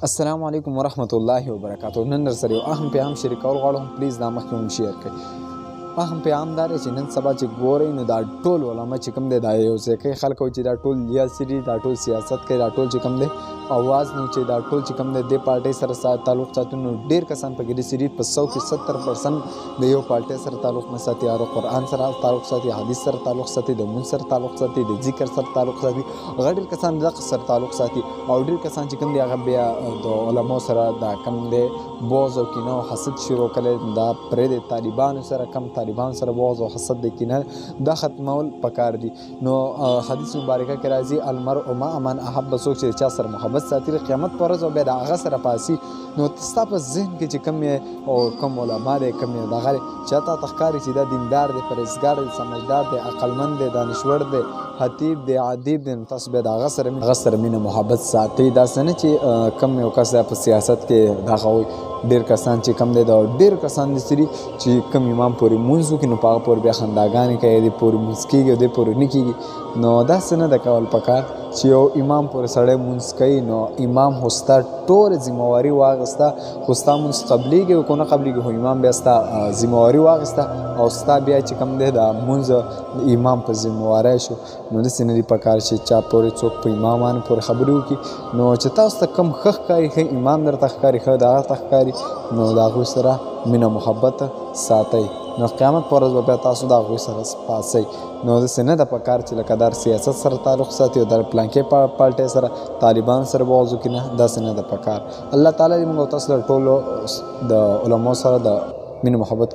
السلام علیکم ورحمت الله وبرکاتو. نن در سره یو اهم پیغام شریکول غواړم، پلیز دا مخکې مو شیر کړئ. اهم پیغام دا دی چې نن سبا چې ګورئ نو دا ټول علما چې کوم دی دا یو ځای کوي خلک چې دا ټول لیاسي دي، دا ټول سیاست کوي، دا ټول چې کوم دی اواز نو چې دا ټول چې کوم دی دې پارټۍ سره تعلق ساتي. نو ډېر کسان پکې داسې دي په 100% د یو پارټۍ سره تعلق نه ساتي، یا قرآن سره تعلق ساتي، حدیث سره تعلق ساتي، د مونځ سره تعلق ساتي، د ذکر سره تعلق ساتي. هغه ډېر کسان دغه سره تعلق ساتي او ډېر کسان چې کوم دی هغه بیا د علماو سره دا کوم دی بغض او کینه او حسد شروع کړی. دا پرېږدئ طالبانو سره کم طالبانو سره بغض او حسد د کینه دا ختمول پکار دي. نو حدیث مبارکه کې راځي المرء مع من احب، څوک چې چا سره محبت ساتي د قیامت په ورځ او بیا د هغه سره پاسي. نو ستا په ذهن کې چې کوم او کوم علما دی کوم دغه چې تا ته ښکاري چې دا دیندار دی، پرهیزګار دی، سمجدار دی، عقلمند دی، دانشور دی، خطیب دی، ادیب دی، نو تاسو بیا د هغه سره مینه محبت ساتئ. داسې نه چې کوم یو کس دی په سیاست کې دغه وایي. ډېر کسان چې کم دی دا ډېر کسان داسې دي چې کوم امام پورې مونځ وکړي نو په هغه پورې بیا خنداګانې کوي، دې پورې مونځ کېږي او دې پورې نه کېږي. نو داسې نه ده کول پکار چې یو امام پورې سړی مونځ کوي نو امام خو ستا ټوله ذمهواري واخېسته، خو ستا مونځ قبلېږي او که نه قبلېږي خو امام بیا ستا ذمهواري واخېسته او ستا بیا چې کوم دی دا مونځ امام په ذمهواری شو. نو داسې نه دي پکار چې چا پورې څوک په امامانو پورې خبرې وکړي. نو چې تاسو ته کوم ښه ښکاري، ښه امام درته ښکاري، ښه د هغه ته ښکاري، نو د هغوی سره مینه محبت ساتئ. نو قیامت په ورځ به بیا تاسو د هغوی سره پاسئ. نو داسې نه ده پکار چې لکه دا سیاست سره تعلق ساتي او د پلانکې پارټۍ سره طالبانو سره بغض وکړي. نه، داسې نه ده پکار. الله تعالی دې موږ او تاسو له ټولو د علماو سره د مینه محبت